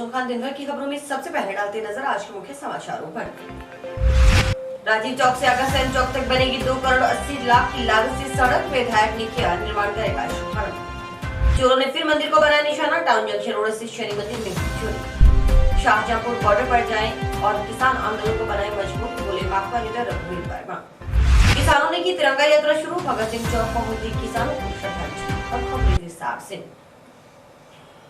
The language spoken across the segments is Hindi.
महमूद खान दिन भर की खबरों में सबसे पहले डालते नजर आज के मुख्य समाचारों पर। राजीव चौक से अग्रसेन चौक तक बनेगी 2 करोड़ 80 लाख की लागत से सड़क। विधायक ने किया निर्माण करेगा शुभारंभ। चोरों ने फिर मंदिर को बनाया निशाना। टाउन जंक्शन रोड स्थित शनि मंदिर में चोरी। शाहजहांपुर बॉर्डर पर जाएं और किसान आंदोलन को बनाए मजबूत, बोले माकपा लीडर रघुवीर वर्मा। किसानों ने की तिरंगा यात्रा शुरू। भगत सिंह चौक पहुंची किसानों को श्रद्धांजलि। और खबरें विस्तार से।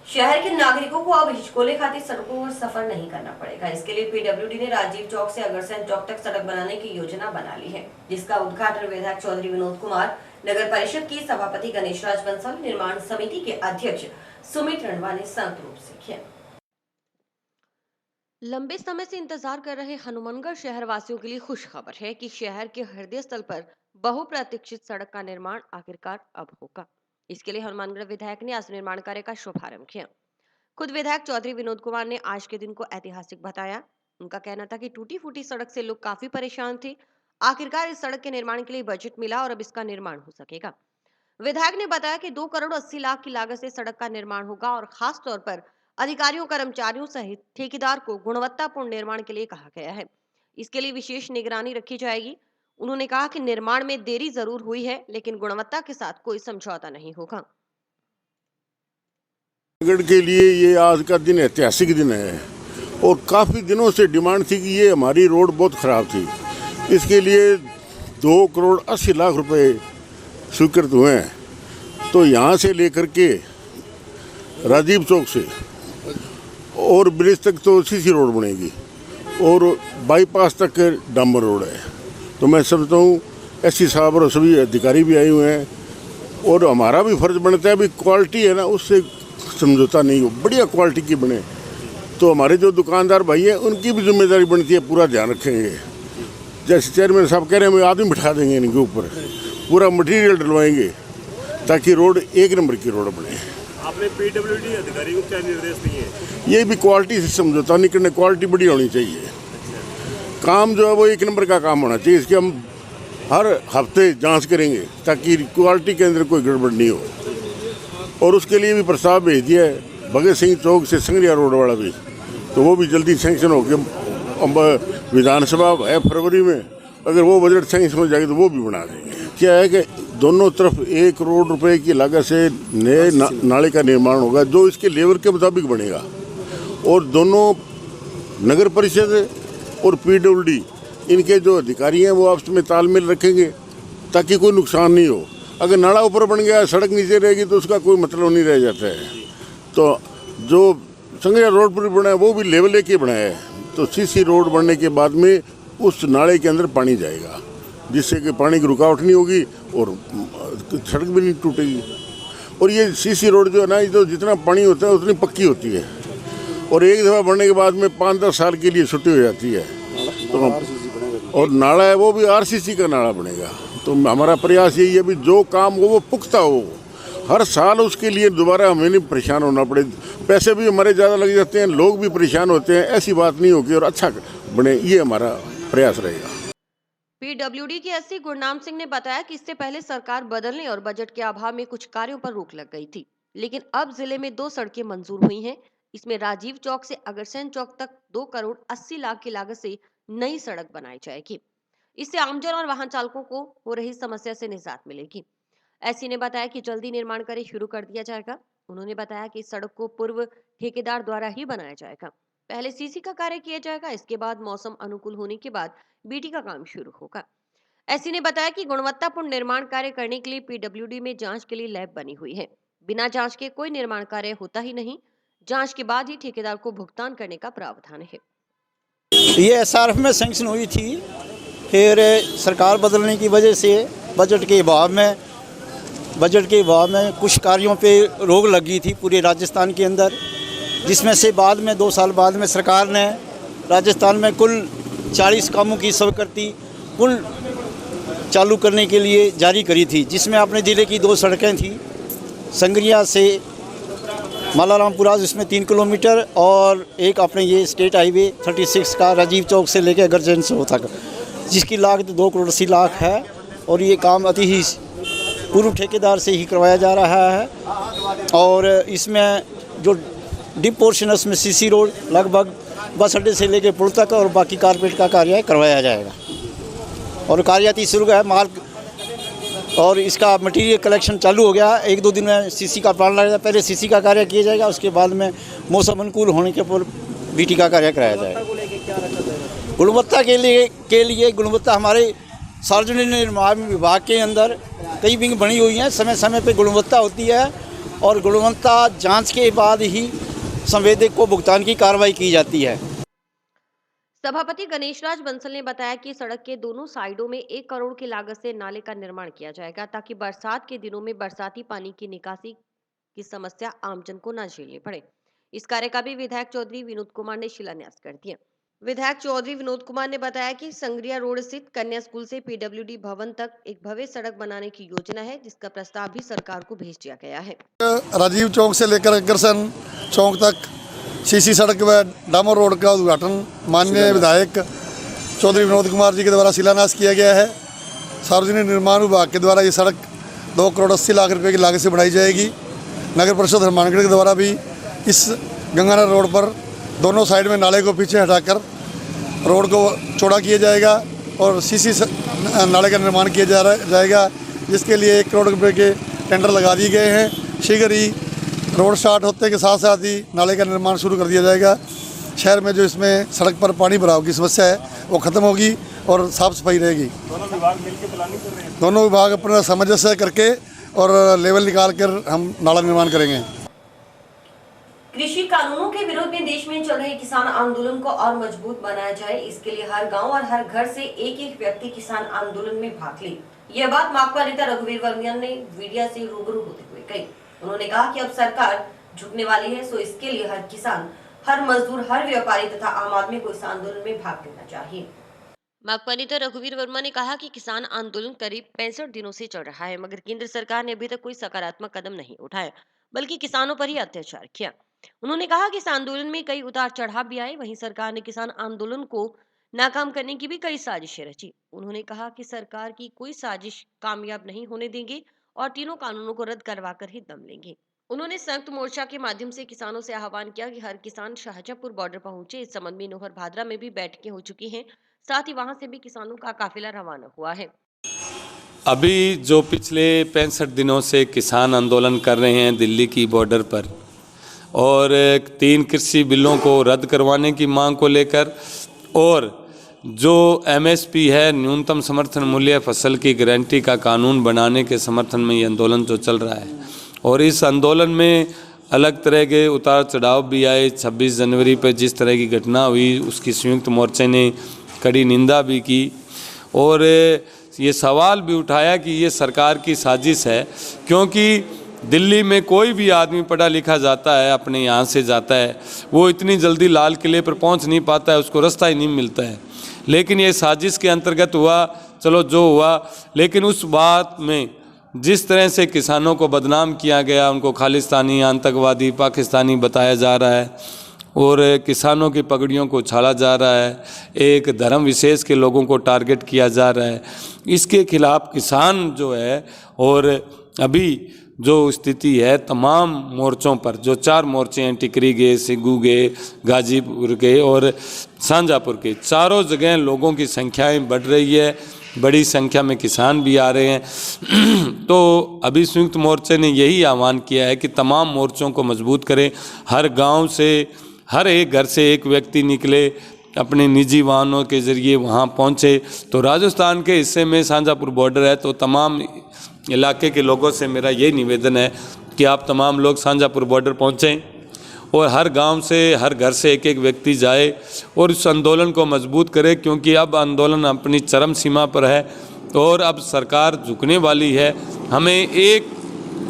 शहर के नागरिकों को अब हिचकोले खाती सड़कों पर सफर नहीं करना पड़ेगा। इसके लिए पीडब्ल्यूडी ने राजीव चौक से अग्रसेन चौक तक सड़क बनाने की योजना बना ली है, जिसका उद्घाटन विधायक चौधरी विनोद कुमार, नगर परिषद की सभापति गणेश राज बंसल, निर्माण समिति के अध्यक्ष सुमित रंडवा ने संयुक्त रूप से किया। लंबे समय से इंतजार कर रहे हनुमानगढ़ शहर वासियों के लिए खुश खबर है कि शहर के हृदय स्थल पर बहुप्रतीक्षित सड़क का निर्माण आखिरकार अब होगा। इसके लिए हनुमानगढ़ विधायक ने आज निर्माण कार्य का शुभारंभ किया। खुद विधायक चौधरी विनोद कुमार ने आज के दिन को ऐतिहासिक बताया। उनका कहना था कि टूटी फूटी सड़क से लोग काफी परेशान थे। आखिरकार इस सड़क के निर्माण के लिए बजट मिला और अब इसका निर्माण हो सकेगा। विधायक ने बताया कि 2 करोड़ 80 लाख की लागत से सड़क का निर्माण होगा और खास तौर पर अधिकारियों, कर्मचारियों सहित ठेकेदार को गुणवत्तापूर्ण निर्माण के लिए कहा गया है। इसके लिए विशेष निगरानी रखी जाएगी। उन्होंने कहा कि निर्माण में देरी जरूर हुई है, लेकिन गुणवत्ता के साथ कोई समझौता नहीं होगा। नगर के लिए ये आज का दिन ऐतिहासिक दिन है और काफ़ी दिनों से डिमांड थी कि ये हमारी रोड बहुत ख़राब थी। इसके लिए 2 करोड़ 80 लाख रुपए स्वीकृत हुए हैं। तो यहाँ से लेकर के राजीव चौक से और ब्रिज तक तो सीसी रोड बनेगी और बाईपास तक डामर रोड है। तो मैं समझता हूँ एससी साहब और सभी अधिकारी भी आए हुए हैं और हमारा भी फर्ज बनता है, अभी क्वालिटी है ना, उससे समझौता नहीं हो, बढ़िया क्वालिटी की बने। तो हमारे जो दुकानदार भाई हैं उनकी भी जिम्मेदारी बनती है, पूरा ध्यान रखेंगे। जैसे चेयरमैन साहब कह रहे हैं, हम आदमी बिठा देंगे इनके ऊपर, पूरा मटेरियल डलवाएंगे ताकि रोड एक नंबर की रोड बने। आपने पीडब्ल्यूडी अधिकारी को क्या निर्देश दिए? ये भी क्वालिटी से समझौता नहीं करना, क्वालिटी बड़ी होनी चाहिए। काम जो है वो एक नंबर का काम होना चाहिए। इसके हम हर हफ्ते जांच करेंगे ताकि क्वालिटी के अंदर कोई गड़बड़ नहीं हो। और उसके लिए भी प्रस्ताव भेज दिया है भगत सिंह चौक से संगरिया रोड वाला भी, तो वो भी जल्दी सेंक्शन हो गया। विधानसभा है फरवरी में, अगर वो बजट सेंक्शन हो जाएगी तो वो भी बना देंगे। क्या है कि दोनों तरफ 1 करोड़ रुपए की लागत से नए नाले का निर्माण होगा, जो इसके लेवल के मुताबिक बनेगा। और दोनों नगर परिषद और पीडब्ल्यूडी इनके जो अधिकारी हैं वो आपस में तालमेल रखेंगे ताकि कोई नुकसान नहीं हो। अगर नाला ऊपर बन गया, सड़क नीचे रहेगी तो उसका कोई मतलब नहीं रह जाता है। तो जो संगरिया रोड पर बना है वो भी लेवल लेके बनाया है। तो सीसी रोड बनने के बाद में उस नाले के अंदर पानी जाएगा, जिससे कि पानी की रुकावट नहीं होगी और सड़क भी नहीं टूटेगी। और ये सीसी रोड जो है ना, तो जितना पानी होता है उतनी पक्की होती है और एक दफ़ा बनने के बाद में 5-10 साल के लिए छुट्टी हो जाती है। तो और नाला है वो भी आरसीसी का नाला बनेगा। तो हमारा प्रयास यही है भी जो काम हो वो पुख्ता हो, हर साल उसके लिए दोबारा हमें नहीं परेशान होना पड़े। पैसे भी हमारे ज़्यादा लग जाते हैं, लोग भी परेशान होते हैं, ऐसी बात नहीं होगी और अच्छा बने, ये हमारा प्रयास रहेगा। पीडब्ल्यूडी के एससी गुरनाम सिंह ने बताया कि इससे पहले सरकार बदलने और बजट के अभाव में कुछ कार्यों पर रोक लग गई थी, लेकिन अब जिले में 2 सड़कें मंजूर हुई हैं। इसमें राजीव चौक से अग्रसेन चौक तक 2 करोड़ 80 लाख की लागत से नई सड़क बनाई जाएगी। इससे आमजन और वाहन चालकों को हो रही समस्या से निजात मिलेगी। एससी ने बताया कि जल्दी निर्माण कार्य शुरू कर दिया जाएगा। उन्होंने बताया कि सड़क को पूर्व ठेकेदार द्वारा ही बनाया जाएगा। पहले सीसी का कार्य किया जाएगा, इसके बाद मौसम अनुकूल होने के बाद बीटी का काम शुरू होगा। एससी ने बताया कि गुणवत्तापूर्ण निर्माण कार्य करने के लिए पीडब्ल्यूडी में जांच के लिए लैब बनी हुई है। बिना जांच के कोई निर्माण कार्य होता ही नहीं। जांच के बाद ही ठेकेदार को भुगतान करने का प्रावधान है। ये एसआरएफ में सैंक्शन हुई थी, फिर सरकार बदलने की वजह से बजट के अभाव में कुछ कार्यों पे रोक लगी थी पूरे राजस्थान के अंदर, जिसमें से बाद में 2 साल बाद में सरकार ने राजस्थान में कुल 40 कामों की स्वीकृति कुल चालू करने के लिए जारी करी थी, जिसमें अपने ज़िले की 2 सड़कें थी, संगरिया से मालारामपुरा जिसमें 3 किलोमीटर और एक अपने ये स्टेट हाईवे 36 का राजीव चौक से लेकर अग्रसेन से तक, जिसकी लागत 2 करोड़ 80 लाख है। और ये काम अति ही पूर्व ठेकेदार से ही करवाया जा रहा है। और इसमें जो डिप पोर्शन है उसमें सीसी रोड लगभग बस अड्डे से लेकर पुल तक और बाकी कारपेट का कार्य करवाया जाएगा। और कार्याती शुरू है माल और इसका मटेरियल कलेक्शन चालू हो गया। 1-2 दिन में सीसी का प्लान लगेगा। पहले सीसी का कार्य किया जाएगा, उसके बाद में मौसम अनुकूल होने के पर बीटी का कार्य कराया जाएगा। गुणवत्ता के लिए गुणवत्ता हमारे सार्वजनिक निर्माण विभाग के अंदर कई विंग बनी हुई हैं। समय समय पे गुणवत्ता होती है और गुणवत्ता जांच के बाद ही संवेदक को भुगतान की कार्रवाई की जाती है। सभापति गणेश राज बंसल ने बताया कि सड़क के दोनों साइडों में 1 करोड़ की लागत से नाले का निर्माण किया जाएगा ताकि बरसात के दिनों में बरसाती पानी की निकासी की समस्या आमजन को न झेलनी पड़े। इस कार्य का भी विधायक चौधरी विनोद कुमार ने शिलान्यास कर दिया। विधायक चौधरी विनोद कुमार ने बताया कि संग्रिया रोड स्थित कन्या स्कूल से पीडब्ल्यूडी भवन तक एक भव्य सड़क बनाने की योजना है, जिसका प्रस्ताव भी सरकार को भेज दिया गया है। राजीव चौक से लेकर अग्रसेन चौक तक सीसी सड़क व डामर रोड का उद्घाटन माननीय विधायक चौधरी विनोद कुमार जी के द्वारा शिलान्यास किया गया है। सार्वजनिक निर्माण विभाग के द्वारा ये सड़क 2 करोड़ 80 लाख रुपए की लागत से बनाई जाएगी। नगर परिषद हनुमानगढ़ के द्वारा भी इस गंगानगर रोड पर दोनों साइड में नाले को पीछे हटाकर रोड को चौड़ा किया जाएगा और सीसी नाले का निर्माण किया जाएगा, जिसके लिए 1 करोड़ रुपए के टेंडर लगा दिए गए हैं। शीघ्र ही रोड स्टार्ट होते के साथ साथ ही नाले का निर्माण शुरू कर दिया जाएगा। शहर में जो इसमें सड़क पर पानी भराव की समस्या है वो खत्म होगी और साफ सफाई रहेगी। दोनों विभाग मिलकर प्लानिंग कर रहे हैं। दोनों विभाग अपना सामंजस्य करके और लेवल निकाल कर हम नाला निर्माण करेंगे। कृषि कानूनों के विरोध में देश में चल रहे किसान आंदोलन को और मजबूत बनाया जाए, इसके लिए हर गांव और हर घर से एक व्यक्ति किसान आंदोलन में भाग ले। यह बात माकपा नेता रघुवीर वर्मा ने मीडिया से रूबरू होते हुए कही। उन्होंने कहा कि अब सरकार झुकने वाली है, सो इसके लिए हर किसान, हर मजदूर, हर व्यापारी तथा आम आदमी को इस आंदोलन में भाग लेना चाहिए। माकपा नेता रघुवीर वर्मा ने कहा कि किसान आंदोलन करीब 65 दिनों से चल रहा है, मगर केंद्र सरकार ने अभी तक कोई सकारात्मक कदम नहीं उठाया, बल्कि किसानों पर ही अत्याचार किया। उन्होंने कहा कि इस आंदोलन में कई उतार चढ़ाव भी आए, वहीं सरकार ने किसान आंदोलन को नाकाम करने की भी कई साजिशें रची। उन्होंने कहा कि सरकार की कोई साजिश कामयाब नहीं होने देंगे और तीनों कानूनों को रद्द करवा कर ही दम लेंगे। उन्होंने संयुक्त मोर्चा के माध्यम से किसानों से आह्वान किया कि हर किसान शाहजहांपुर बॉर्डर पहुंचे। इस संबंध में नोहर भादरा में भी बैठकें हो चुकी हैं, साथ ही वहां से भी किसानों का काफिला रवाना हुआ है। अभी जो पिछले 65 दिनों से किसान आंदोलन कर रहे हैं दिल्ली की बॉर्डर पर और 3 कृषि बिलों को रद्द करवाने की मांग को लेकर और जो एमएसपी है न्यूनतम समर्थन मूल्य फसल की गारंटी का कानून बनाने के समर्थन में ये आंदोलन जो चल रहा है और इस आंदोलन में अलग तरह के उतार चढ़ाव भी आए। 26 जनवरी पर जिस तरह की घटना हुई उसकी संयुक्त मोर्चे ने कड़ी निंदा भी की और ये सवाल भी उठाया कि ये सरकार की साजिश है, क्योंकि दिल्ली में कोई भी आदमी पढ़ा लिखा जाता है, अपने यहाँ से जाता है, वो इतनी जल्दी लाल किले पर पहुँच नहीं पाता है, उसको रास्ता ही नहीं मिलता है। लेकिन ये साजिश के अंतर्गत हुआ, चलो जो हुआ, लेकिन उस बात में जिस तरह से किसानों को बदनाम किया गया, उनको खालिस्तानी, आतंकवादी, पाकिस्तानी बताया जा रहा है और किसानों की पगड़ियों को उछाला जा रहा है, एक धर्म विशेष के लोगों को टारगेट किया जा रहा है, इसके खिलाफ किसान जो है और अभी जो स्थिति है तमाम मोर्चों पर, जो 4 मोर्चे हैं, टिकरी के, सिग्गू के, गाजीपुर के और शाहजहांपुर के, चारों जगह लोगों की संख्याएं बढ़ रही है, बड़ी संख्या में किसान भी आ रहे हैं। तो अभी संयुक्त मोर्चे ने यही आह्वान किया है कि तमाम मोर्चों को मजबूत करें, हर गांव से, हर एक घर से एक व्यक्ति निकले, अपने निजी वाहनों के ज़रिए वहां पहुंचे। तो राजस्थान के हिस्से में शाहजहांपुर बॉर्डर है, तो तमाम इलाके के लोगों से मेरा ये निवेदन है कि आप तमाम लोग शाहजहांपुर बॉर्डर पहुँचें और हर गांव से, हर घर से एक व्यक्ति जाए और इस आंदोलन को मजबूत करे, क्योंकि अब आंदोलन अपनी चरम सीमा पर है और अब सरकार झुकने वाली है। हमें एक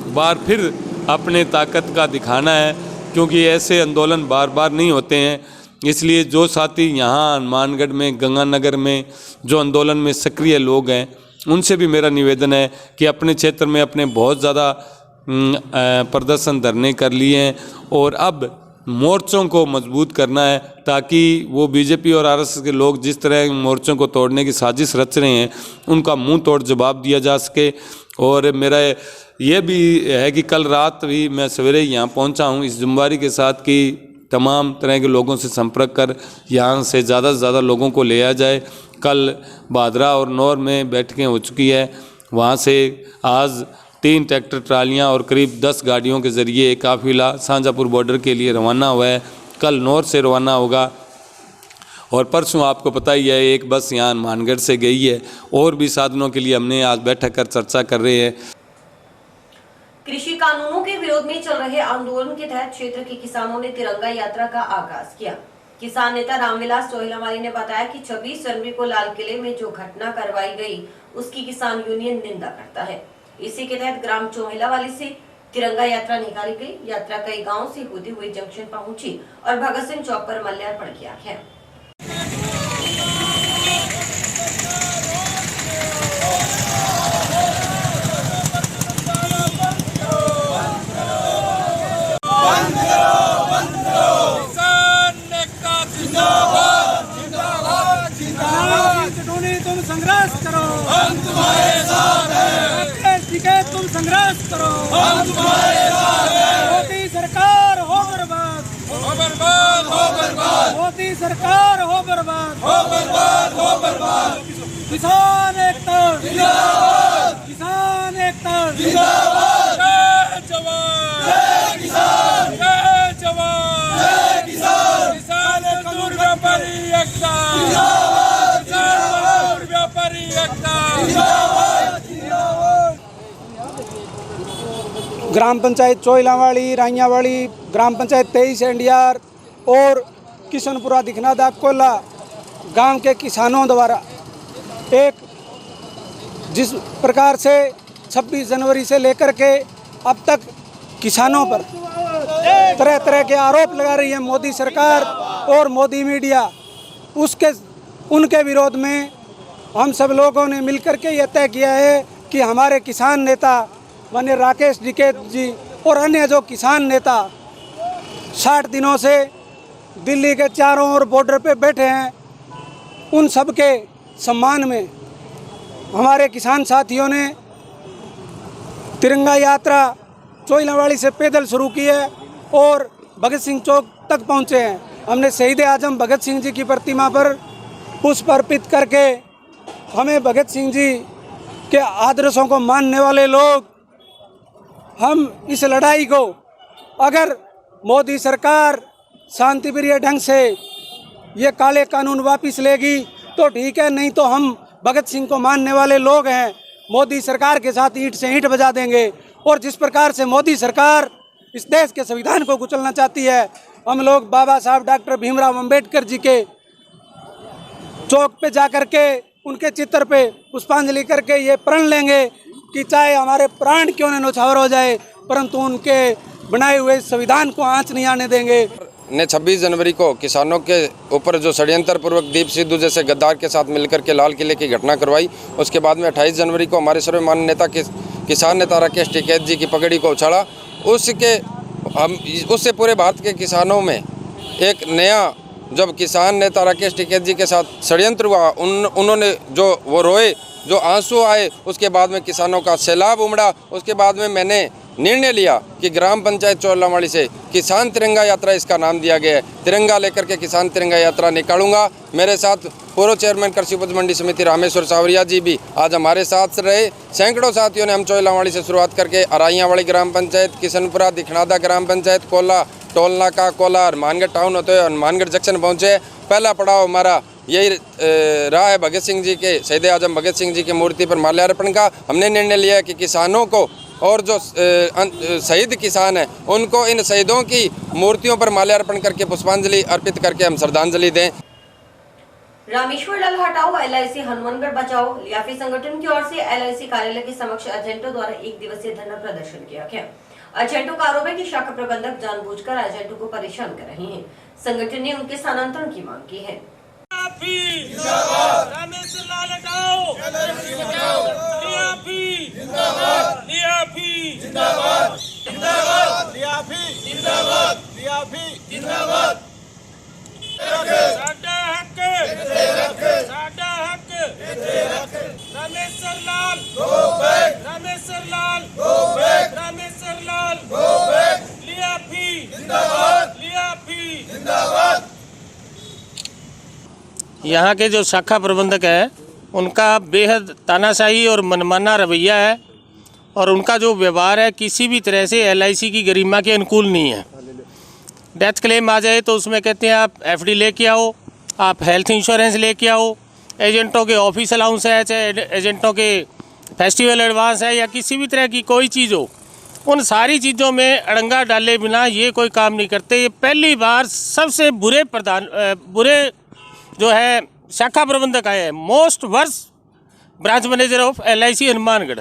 बार फिर अपने ताकत का दिखाना है, क्योंकि ऐसे आंदोलन बार बार नहीं होते हैं। इसलिए जो साथी यहाँ हनुमानगढ़ में, गंगानगर में जो आंदोलन में सक्रिय लोग हैं, उनसे भी मेरा निवेदन है कि अपने क्षेत्र में अपने बहुत ज़्यादा प्रदर्शन धरने कर लिए हैं और अब मोर्चों को मजबूत करना है, ताकि वो बीजेपी और आरएसएस के लोग जिस तरह मोर्चों को तोड़ने की साजिश रच रहे हैं उनका मुंह तोड़ जवाब दिया जा सके और मेरा ये भी है कि कल रात भी मैं सवेरे यहाँ पहुँचा हूँ इस जिम्मेदारी के साथ कि तमाम तरह के लोगों से संपर्क कर यहाँ से ज़्यादा लोगों को लिया जाए। कल भादरा और नौर में बैठकें हो चुकी है, वहाँ से आज 3 ट्रैक्टर ट्रालियाँ और करीब 10 गाड़ियों के ज़रिए एक काफिला शाहजहाँपुर बॉर्डर के लिए रवाना हुआ है। कल नौर से रवाना होगा और परसों आपको पता ही है एक बस यहाँ हनुमानगढ़ से गई है। और भी साधनों के लिए हमने आज बैठक कर चर्चा कर रहे हैं। कृषि कानूनों के विरोध में चल रहे आंदोलन के तहत क्षेत्र के किसानों ने तिरंगा यात्रा का आगाज किया। किसान नेता रामविलास चोहिलामाली ने बताया कि 26 जनवरी को लाल किले में जो घटना करवाई गई उसकी किसान यूनियन निंदा करता है। इसी के तहत ग्राम चोहिलावाली से तिरंगा यात्रा निकाली गई। यात्रा कई गाँव से होते हुए जंक्शन पहुंची और भगत सिंह चौक पर माल्यार्पण किया गया। तुम संघर्ष करो, हम तुम्हारे साथ हैं। तुम संघर्ष करो, हम तुम्हारे साथ हैं। मोदी सरकार हो बर्बाद, हो बर्बाद, हो बर्बाद। मोदी सरकार हो बर्बाद, हो बर्बाद, हो बर्बाद। किसान एकता जिंदाबाद, किसान एकता जिंदाबाद। जय जवान, जय किसान, जय जवान, जय किसान। किसान मजदूर व्यापारी एकता जिंदाबाद, किसान व्यापारी एकता जिंदाबाद, जिंदाबाद। ग्राम पंचायत चोहिलावाली, राइयावाली, ग्राम पंचायत 23 एनडीआर और किशनपुरा दिखनादा कोला गांव के किसानों द्वारा एक जिस प्रकार से 26 जनवरी से लेकर के अब तक किसानों पर तरह तरह के आरोप लगा रही है मोदी सरकार और मोदी मीडिया, उनके विरोध में हम सब लोगों ने मिलकर के ये तय किया है कि हमारे किसान नेता माननीय राकेश टिकैत जी और अन्य जो किसान नेता 60 दिनों से दिल्ली के चारों ओर बॉर्डर पे बैठे हैं, उन सब के सम्मान में हमारे किसान साथियों ने तिरंगा यात्रा चोहिलावाली से पैदल शुरू की है और भगत सिंह चौक तक पहुंचे हैं। हमने शहीद आजम भगत सिंह जी की प्रतिमा पर पुष्प अर्पित करके हमें भगत सिंह जी के आदर्शों को मानने वाले लोग हम इस लड़ाई को अगर मोदी सरकार शांतिप्रिय ढंग से ये काले कानून वापस लेगी तो ठीक है, नहीं तो हम भगत सिंह को मानने वाले लोग हैं, मोदी सरकार के साथ ईंट से ईंट बजा देंगे। और जिस प्रकार से मोदी सरकार इस देश के संविधान को कुचलना चाहती है, हम लोग बाबा साहब डॉक्टर भीमराव अंबेडकर जी के चौक पे जाकर के उनके चित्र पे पुष्पांजलि करके ये प्रण लेंगे कि चाहे हमारे प्राण क्यों न न्यौछावर हो जाए, परंतु उनके बनाए हुए संविधान को आंच नहीं आने देंगे। ने 26 जनवरी को किसानों के ऊपर जो षड्यंत्र पूर्वक दीप सिद्धू जैसे गद्दार के साथ मिलकर के लाल किले की घटना करवाई, उसके बाद में 28 जनवरी को हमारे सर्वमान्य नेता किसान नेता राकेश टिकैत जी की पगड़ी को उछाला। उससे पूरे भारत के किसानों में एक नया, जब किसान नेता राकेश टिकैत जी के साथ षड्यंत्र हुआ, उन्होंने जो वो रोए, जो आंसू आए, उसके बाद में किसानों का सैलाब उमड़ा। उसके बाद में मैंने निर्णय लिया कि ग्राम पंचायत चोहिलावाली से किसान तिरंगा यात्रा इसका नाम दिया गया है। तिरंगा लेकर के किसान तिरंगा यात्रा निकालूंगा। मेरे साथ पूर्व चेयरमैन कृषि उपज मंडी समिति रामेश्वर सावरिया जी भी आज हमारे साथ रहे। सैकड़ों साथियों ने हम चोहिलावाली से शुरुआत करके अराइयावाली ग्राम पंचायत, किशनपुरा, दिखनादा ग्राम पंचायत, कोला, टोल नाका, कोला, हनुमानगढ़ टाउन होते हुए हनुमानगढ़ जंक्शन पहुँचे। पहला पड़ाव हमारा यही रहा है भगत सिंह जी के, शहीद आजम भगत सिंह जी की मूर्ति पर माल्यार्पण का। हमने निर्णय लिया है कि किसानों को और जो शहीद किसान हैं उनको इन शहीदों की मूर्तियों पर माल्यार्पण करके पुष्पांजलि अर्पित करके हम श्रद्धांजलि दें। रामेश्वर लाल हटाओ, LIC हनुमानगढ़ बचाओ लियाफी संगठन की ओर से LIC कार्यालय के समक्ष एजेंटों द्वारा 1 दिवसीय धरना प्रदर्शन किया गया। एजेंटों का आरोप है कि शाखा प्रबंधक जानबूझकर एजेंटों को परेशान कर रहे हैं। संगठन ने उनके स्थानांतरण की मांग की है। रामेश्वर रामेश्वर लाल रामेश्वर लाल लियाफी जिंदाबाद। यहाँ के जो शाखा प्रबंधक है उनका बेहद तानाशाही और मनमाना रवैया है और उनका जो व्यवहार है किसी भी तरह से LIC की गरिमा के अनुकूल नहीं है। डेथ क्लेम आ जाए तो उसमें कहते हैं आप FD लेके आओ, आप हेल्थ इंश्योरेंस लेके आओ, एजेंटों के ऑफिस अलाउंस है, चाहे एजेंटों के फेस्टिवल एडवांस है या किसी भी तरह की कोई चीज़ हो, उन सारी चीज़ों में अड़ंगा डाले बिना ये कोई काम नहीं करते। ये पहली बार सबसे बुरे जो है शाखा प्रबंधक आए हैं, most worst branch manager of LIC Hanumangarh.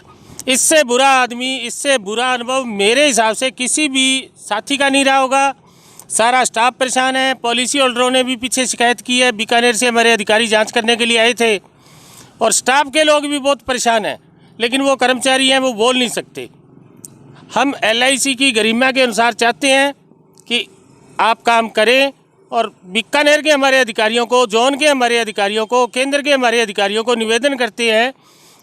इससे बुरा आदमी, इससे बुरा अनुभव मेरे हिसाब से किसी भी साथी का नहीं रहा होगा। सारा स्टाफ परेशान है, पॉलिसी होल्डरों ने भी पीछे शिकायत की है, बीकानेर से हमारे अधिकारी जांच करने के लिए आए थे और स्टाफ के लोग भी बहुत परेशान हैं, लेकिन वो कर्मचारी हैं वो बोल नहीं सकते। हम LIC की गरिमा के अनुसार चाहते हैं कि आप काम करें और बीकानेर के हमारे अधिकारियों को, जोन के हमारे अधिकारियों को, केंद्र के हमारे अधिकारियों को निवेदन करते हैं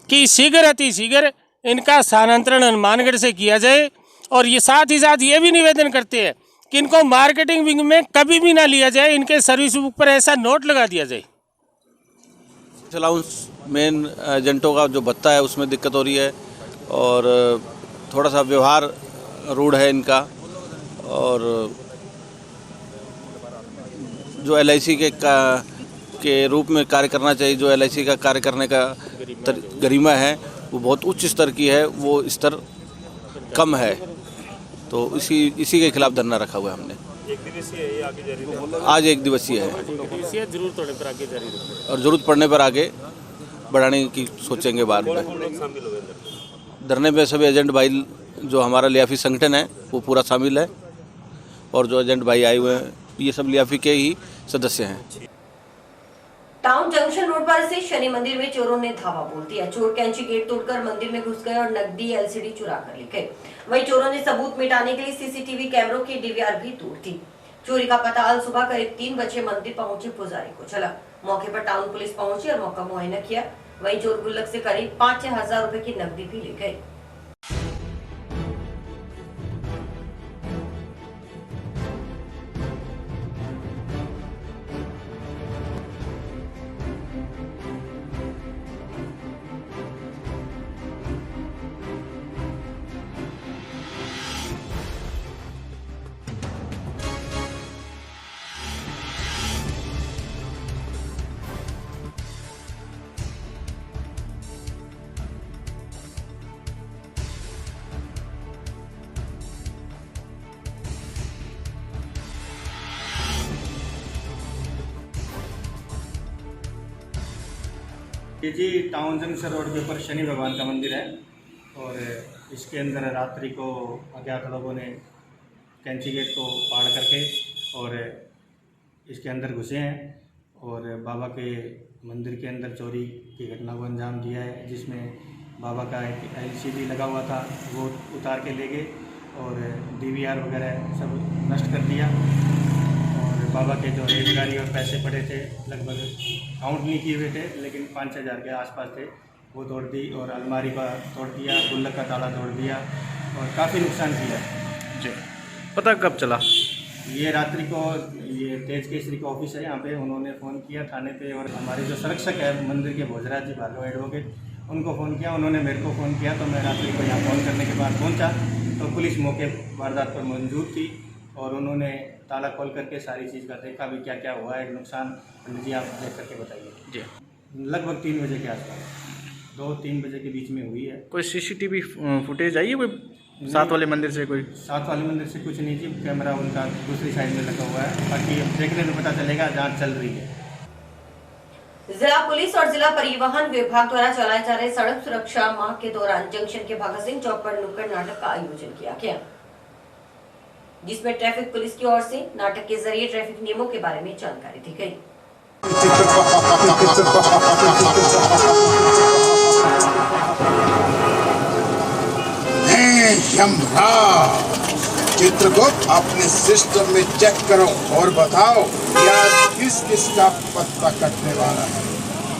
कि शीघ्र अतिशीघ्र इनका स्थानांतरण हनुमानगढ़ से किया जाए। और ये साथ ही साथ ये भी निवेदन करते हैं कि इनको मार्केटिंग विंग में कभी भी ना लिया जाए, इनके सर्विस बुक पर ऐसा नोट लगा दिया जाए। अलाउंस मेन एजेंटों का जो भत्ता है उसमें दिक्कत हो रही है और थोड़ा सा व्यवहार रूढ़ है इनका, और जो LIC के रूप में कार्य करना चाहिए, जो LIC का कार्य करने का गरिमा है वो बहुत उच्च स्तर की है, वो स्तर कम है। तो इसी के खिलाफ धरना रखा हुआ है हमने। एक दिवसीय है, आगे जारी रहेगा? आज एक दिवसीय है जरूरत पड़ने पर आगे जारी रहेगा और ज़रूरत पड़ने पर आगे बढ़ाने की सोचेंगे बाद में। शामिल हो धरने में सभी एजेंट भाई जो हमारा लियाफी संगठन है वो पूरा शामिल है और जो एजेंट भाई आए हुए हैं ये सब लियाफी के ही सदस्य हैं। टाउन जंक्शन रोड पर से शनि मंदिर में चोरों ने धावा बोल दिया। चोर कैंची गेट तोड़कर मंदिर में घुस गए और नकदी LCD चुरा कर ले गए। वहीं चोरों ने सबूत मिटाने के लिए CCTV कैमरों की DVR भी तोड़ दी। चोरी का पता आज सुबह करीब 3 बजे मंदिर पहुंचे पुजारी को चला। मौके पर टाउन पुलिस पहुंची और मौका मुआयना किया। वहीं चोर गुल्लक से करीब 5,000 रुपए की नकदी भी ले गए। ये जी टाउन जंक्शन रोड के ऊपर शनि भगवान का मंदिर है और इसके अंदर रात्रि को अज्ञात लोगों ने कैंची गेट को फाड़ करके और इसके अंदर घुसे हैं और बाबा के मंदिर के अंदर चोरी की घटना को अंजाम दिया है, जिसमें बाबा का एक LCD लगा हुआ था वो उतार के ले गए और DVR वगैरह सब नष्ट कर दिया। और बाबा के जो रेलगाड़ी और पैसे पड़े थे लगभग काउंट नहीं किए हुए थे लेकिन 5-6 हज़ार के आसपास थे, वो तोड़ दी और अलमारी का तोड़ दिया, गुल्लक का ताला तोड़ दिया और काफ़ी नुकसान किया जी। पता कब चला? ये रात्रि को ये तेज केसरी का ऑफिस है यहाँ पे, उन्होंने फ़ोन किया थाने पे और हमारे जो संरक्षक है मंदिर के भोजराज जी भार्गव एडवोकेट उनको फ़ोन किया, उन्होंने मेरे को फ़ोन किया तो मैं रात्रि को यहाँ फ़ोन करने के बाद पहुँचा तो पुलिस मौके वारदात पर मौजूद थी और उन्होंने ताला खोल करके सारी चीज़ का देखा भी क्या क्या हुआ है नुकसान। पंडित जी आप देख करके बताइए जी। लगभग 3 बजे के आसपास, 2-3 बजे के बीच में हुई है। कोई CCTV फुटेज आई है कोई साथ वाले मंदिर से? कोई साथ वाले मंदिर से कुछ नहीं जी, कैमरा उनका दूसरी साइड में लगा हुआ है, बाकी अब देखने में पता चलेगा, जांच चल रही है। जिला पुलिस और जिला परिवहन विभाग द्वारा चलाए जा रहे सड़क सुरक्षा माह के दौरान जंक्शन के भगत सिंह चौक पर नुक्कड़ नाटक का आयोजन किया गया, जिसमें ट्रैफिक पुलिस की ओर से नाटक के जरिए ट्रैफिक नियमों के बारे में जानकारी दी गई। चित्रगुप्त अपने सिस्टम में चेक करो और बताओ यार किस किस का पत्ता कटने वाला है।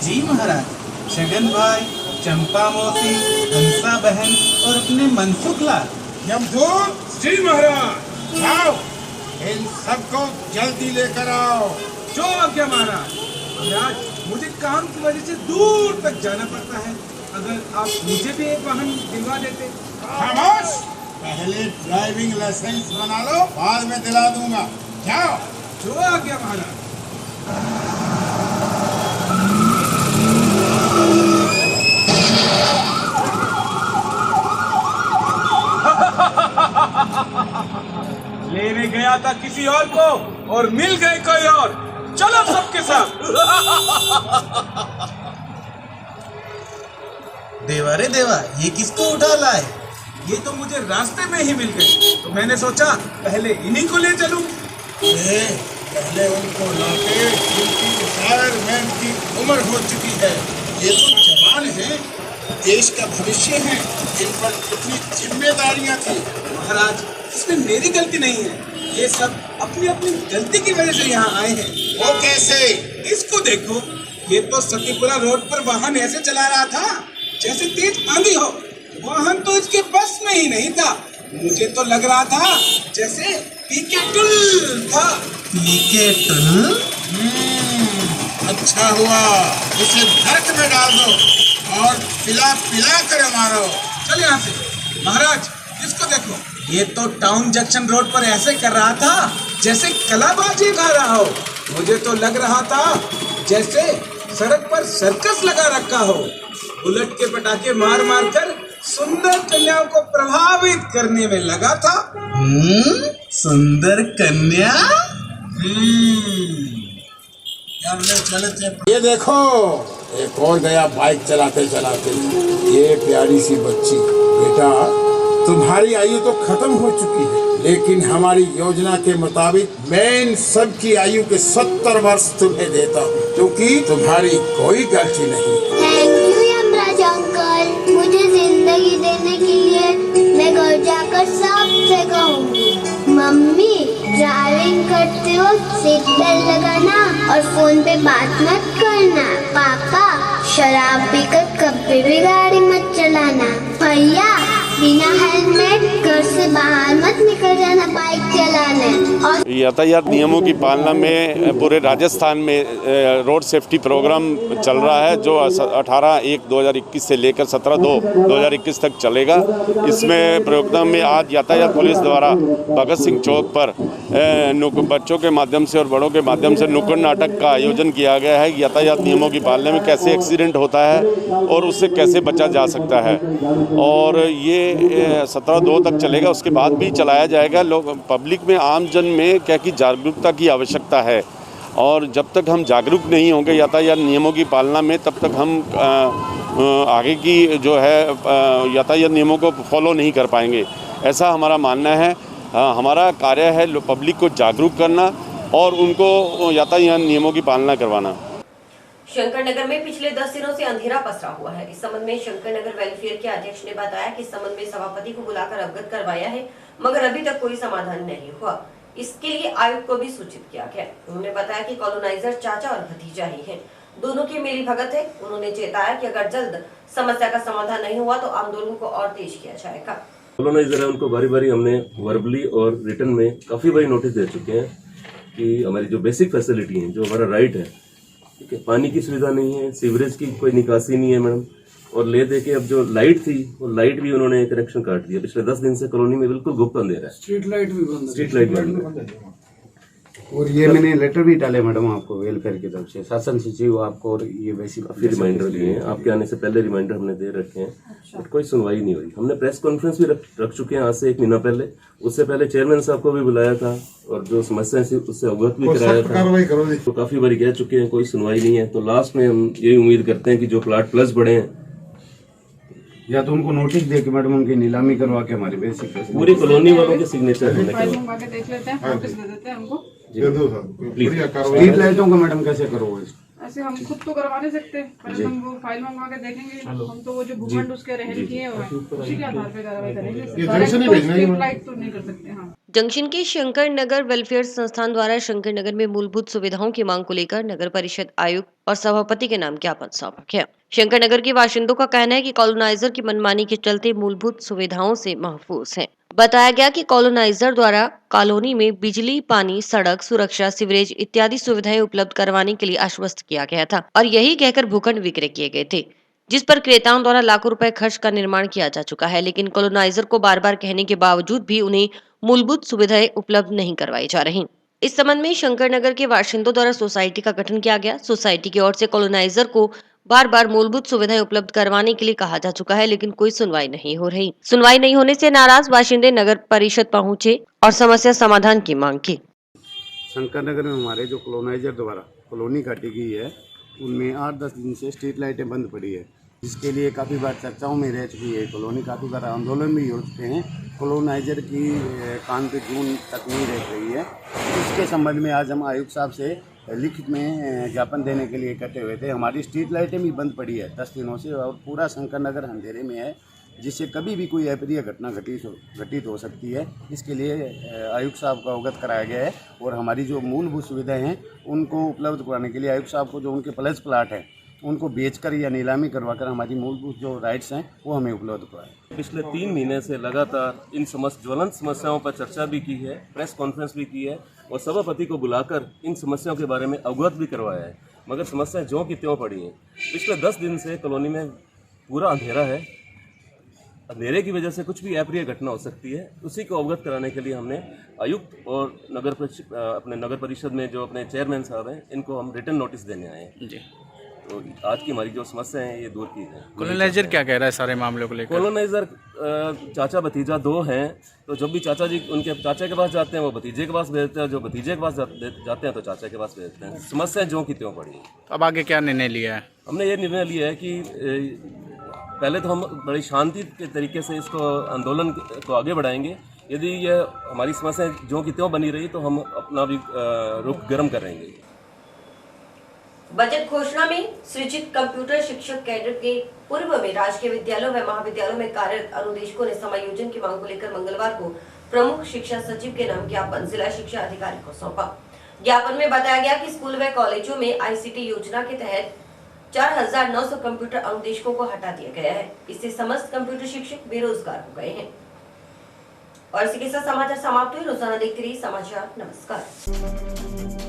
जी महाराज, छगन भाई, चंपा मोती, हंसा बहन और अपने मनसुख लाल। यमदूत जी महाराज, जाओ इन सबको जल्दी लेकर आओ। जो आज्ञा महाराज। महाराज, मुझे काम की वजह से दूर तक जाना पड़ता है, अगर आप मुझे भी एक वाहन दिलवा देते। खामोश, पहले ड्राइविंग लाइसेंस बना लो, बाद में दिला दूंगा। जाओ। जो आज्ञा महाराज। लेने गया था किसी और को और मिल गए कोई और। चलो सबके साथ। देवा रे देवा, ये किसको उठा लाए? ये तो मुझे रास्ते में ही मिल गए, तो मैंने सोचा पहले इन्हीं को ले चलूं। पहले उनको लाके, उनकी रिटायरमेंट की उम्र हो चुकी है, ये तो जवान हैं, देश का भविष्य है, इन पर कितनी जिम्मेदारियां थी। महाराज, इसमें मेरी गलती नहीं है, ये सब अपनी अपनी गलती की वजह से यहाँ आए हैं। वो कैसे? इसको देखो, ये तो सतीपुरा रोड पर वाहन ऐसे चला रहा था जैसे तेज आंधी हो। वाहन तो इसके बस में ही नहीं था, मुझे तो लग रहा था जैसे पीके टुल था। पीके टुल? अच्छा हुआ, इसे नर्क में डाल दो और पिला पिला कर मारो। चल यहाँ से। महाराज, इसको देखो, ये तो टाउन जंक्शन रोड पर ऐसे कर रहा था जैसे कलाबाजी गा रहा हो। मुझे तो लग रहा था जैसे सड़क पर सर्कस लगा रखा हो। बुलेट के पटाखे मार मार कर सुंदर कन्याओं को प्रभावित करने में लगा था। सुंदर कन्या? ये देखो, एक और गया बाइक चलाते चलाते। ये प्यारी सी बच्ची। बेटा, तुम्हारी आयु तो खत्म हो चुकी है, लेकिन हमारी योजना के मुताबिक मैं इन सब की आयु के 70 वर्ष तुम्हें देता हूँ, क्योंकि तुम्हारी कोई गलती नहीं। थैंक यू यमराज अंकल, मुझे जिंदगी देने के लिए। मैं घर जाकर सबसे कहूँगी, मम्मी ड्राइविंग करते वक्त सीट बेल्ट लगाना और फोन पे बात मत करना। पापा, शराब पीकर कभी भी गाड़ी मत चलाना। भैया, बिना हेलमेट घर से बाहर मत निकल जाना बाइक चलाने। और यातायात नियमों की पालना में पूरे राजस्थान में रोड सेफ्टी प्रोग्राम चल रहा है, जो 18/1/2021 से लेकर 17/2/2021 तक चलेगा। इसमें प्रोग्राम में आज यातायात पुलिस द्वारा भगत सिंह चौक पर बच्चों के माध्यम से और बड़ों के माध्यम से नुक्कड़ नाटक का आयोजन किया गया है। यातायात नियमों की पालना में कैसे एक्सीडेंट होता है और उससे कैसे बचा जा सकता है, और ये 17/2 तक चलेगा। उसके बाद भी चलाया जाएगा। लोग पब्लिक में, आम जन में क्या कि जागरूकता की आवश्यकता है, और जब तक हम जागरूक नहीं होंगे यातायात नियमों की पालना में, तब तक हम आगे की जो है यातायात नियमों को फॉलो नहीं कर पाएंगे, ऐसा हमारा मानना है। हमारा कार्य है पब्लिक को जागरूक करना और उनको यातायात नियमों की पालना करवाना। शंकर नगर में पिछले 10 दिनों से अंधेरा पसरा हुआ है। इस संबंध में शंकर नगर वेलफेयर के अध्यक्ष ने बताया कि इस संबंध में सभापति को बुलाकर अवगत करवाया है, मगर अभी तक कोई समाधान नहीं हुआ। इसके लिए आयुक्त को भी सूचित किया गया। उन्होंने बताया कि कॉलोनाइजर चाचा और भतीजा ही है, दोनों की मिली भगत है। उन्होंने चेताया कि अगर जल्द समस्या का समाधान नहीं हुआ तो आंदोलन को और तेज किया जाएगा। कॉलोनाइजर है, उनको बारी बारी हमने वर्बली और रिटन में काफ़ी बारी नोटिस दे चुके हैं कि हमारी जो बेसिक फैसिलिटी है, जो हमारा राइट है, ठीक है, पानी की सुविधा नहीं है, सीवरेज की कोई निकासी नहीं है मैडम, और ले दे के अब जो लाइट थी वो लाइट भी उन्होंने कनेक्शन काट दिया। पिछले 10 दिन से कॉलोनी में बिल्कुल गुप्त अंधेरा है। स्ट्रीट लाइट भी बंद है। स्ट्रीट लाइट बंद है। और ये मैंने लेटर भी डाले मैडम आपको वेलफेयर की तरफ से, शासन सचिव आपको, और ये वैसी काफी रिमाइंडर दिए हैं। आपके आने से पहले रिमाइंडर हमने दे रखे हैं, बट कोई सुनवाई नहीं हुई। हमने प्रेस कॉन्फ्रेंस भी रख चुके हैं आज से 1 महीना पहले। उससे पहले चेयरमैन साहब को भी बुलाया था और जो समस्या है उससे अवगत भी कराया था। तो काफी बार कह चुके हैं, कोई सुनवाई नहीं है। तो लास्ट में हम यही उम्मीद करते हैं कि जो प्लाट प्लस बढ़े हैं, या तो उनको नोटिस दे के मैडम उनकी नीलामी करवा के हमारी बेसिक पूरी कॉलोनी वालों के सिग्नेचर देख लेते हैं, नोटिस दे देते हैं हमको। स्ट्रीट लाइटों का मैडम कैसे करोगे? ऐसे हम खुद तो करवा नहीं सकते, पहले हम वो फाइल मंगवा के देखेंगे। हम तो वो जो भूखंड उसके रहन किए हुए हैं उसी के आधार पे कार्रवाई करेंगे। स्ट्रीट लाइट तो नहीं कर सकते। हाँ, जंक्शन के शंकर नगर वेलफेयर संस्थान द्वारा शंकर नगर में मूलभूत सुविधाओं की मांग को लेकर नगर परिषद आयुक्त और सभापति के नाम ज्ञापन सौंपा गया। शंकरनगर के बाशिंदों का कहना है कि कॉलोनाइजर की मनमानी के चलते मूलभूत सुविधाओं से महफूज हैं। बताया गया कि कॉलोनाइजर द्वारा कॉलोनी में बिजली, पानी, सड़क, सुरक्षा, सीवरेज इत्यादि सुविधाएं उपलब्ध करवाने के लिए आश्वस्त किया गया था और यही कहकर भूखंड विक्रय किए गए थे, जिस पर क्रेताओं द्वारा लाखों रुपए खर्च का निर्माण किया जा चुका है। लेकिन कॉलोनाइजर को बार बार कहने के बावजूद भी उन्हें मूलभूत सुविधाएं उपलब्ध नहीं करवाई जा रही। इस संबंध में शंकरनगर के बाशिंदों द्वारा सोसाइटी का गठन किया गया। सोसाइटी की ओर से कॉलोनाइजर को बार बार मूलभूत सुविधाएं उपलब्ध करवाने के लिए कहा जा चुका है, लेकिन कोई सुनवाई नहीं हो रही। सुनवाई नहीं होने से नाराज बाशिंदे नगर परिषद पहुंचे और समस्या समाधान की मांग की। शंकरनगर में हमारे जो कॉलोनाइजर द्वारा कॉलोनी काटी गई है, उनमें 8-10 दिन से स्ट्रीट लाइटें बंद पड़ी है, जिसके लिए काफ़ी बार चर्चाओं में रह चुकी है कॉलोनी। काफ़ी बार आंदोलन भी हो चुके हैं। कॉलोनाइजर की काम पे जून तक नहीं रह रही है। इसके संबंध में आज हम आयुक्त साहब से लिखित में ज्ञापन देने के लिए इकट्ठे हुए थे। हमारी स्ट्रीट लाइटें भी बंद पड़ी है 10 दिनों से और पूरा शंकरनगर अंधेरे में है, जिससे कभी भी कोई अप्रिय घटना घटित हो सकती है। इसके लिए आयुक्त साहब को अवगत कराया गया है और हमारी जो मूलभूत सुविधाएं हैं उनको उपलब्ध कराने के लिए आयुक्त साहब को जो उनके प्लस प्लाट हैं उनको बेचकर या नीलामी करवाकर हमारी मूलभूत जो राइट्स हैं वो हमें उपलब्ध कराएं। पिछले 3 महीने से लगातार इन ज्वलंत समस्याओं पर चर्चा भी की है, प्रेस कॉन्फ्रेंस भी की है और सभापति को बुलाकर इन समस्याओं के बारे में अवगत भी करवाया है, मगर समस्याएं ज्यों की त्यों पड़ी हैं। पिछले 10 दिन से कॉलोनी में पूरा अंधेरा है। अंधेरे की वजह से कुछ भी अप्रिय घटना हो सकती है। उसी को अवगत कराने के लिए हमने आयुक्त और अपने नगर परिषद में जो अपने चेयरमैन साहब हैं, इनको हम रिटन नोटिस देने आए हैं जी। तो आज की हमारी जो समस्या है ये दूर की है। कॉलोनाइजर क्या कह रहा है सारे मामलों को लेकर? कॉलोनाइजर चाचा भतीजा 2 हैं, तो जब भी चाचा जी उनके चाचा के पास जाते हैं वो भतीजे के पास भेजते हैं, जो भतीजे के पास जाते हैं तो चाचा के पास भेजते हैं। समस्याएं ज्यों की त्यों पड़ी है। अब आगे क्या निर्णय लिया है? हमने ये निर्णय लिया है कि पहले तो हम बड़ी शांति के तरीके से इसको आंदोलन को आगे बढ़ाएंगे। यदि ये हमारी समस्याएं ज्यों की त्यों बनी रही तो हम अपना भी रुख गर्म करेंगे। बजट घोषणा में सृजित कंप्यूटर शिक्षक कैडर के पूर्व में राजकीय विद्यालयों व महाविद्यालयों में कार्यरत अनुदेशकों ने समायोजन की मांग को लेकर मंगलवार को प्रमुख शिक्षा सचिव के नाम ज्ञापन जिला शिक्षा अधिकारी को सौंपा। ज्ञापन में बताया गया कि स्कूल व कॉलेजों में ICT योजना के तहत 4900 कंप्यूटर अनुदेशकों को हटा दिया गया है। इससे समस्त कंप्यूटर शिक्षक बेरोजगार हो गए हैं। और इसी के साथ समाचार समाप्त हुए। रोजाना देखते रहिए समाचार। नमस्कार।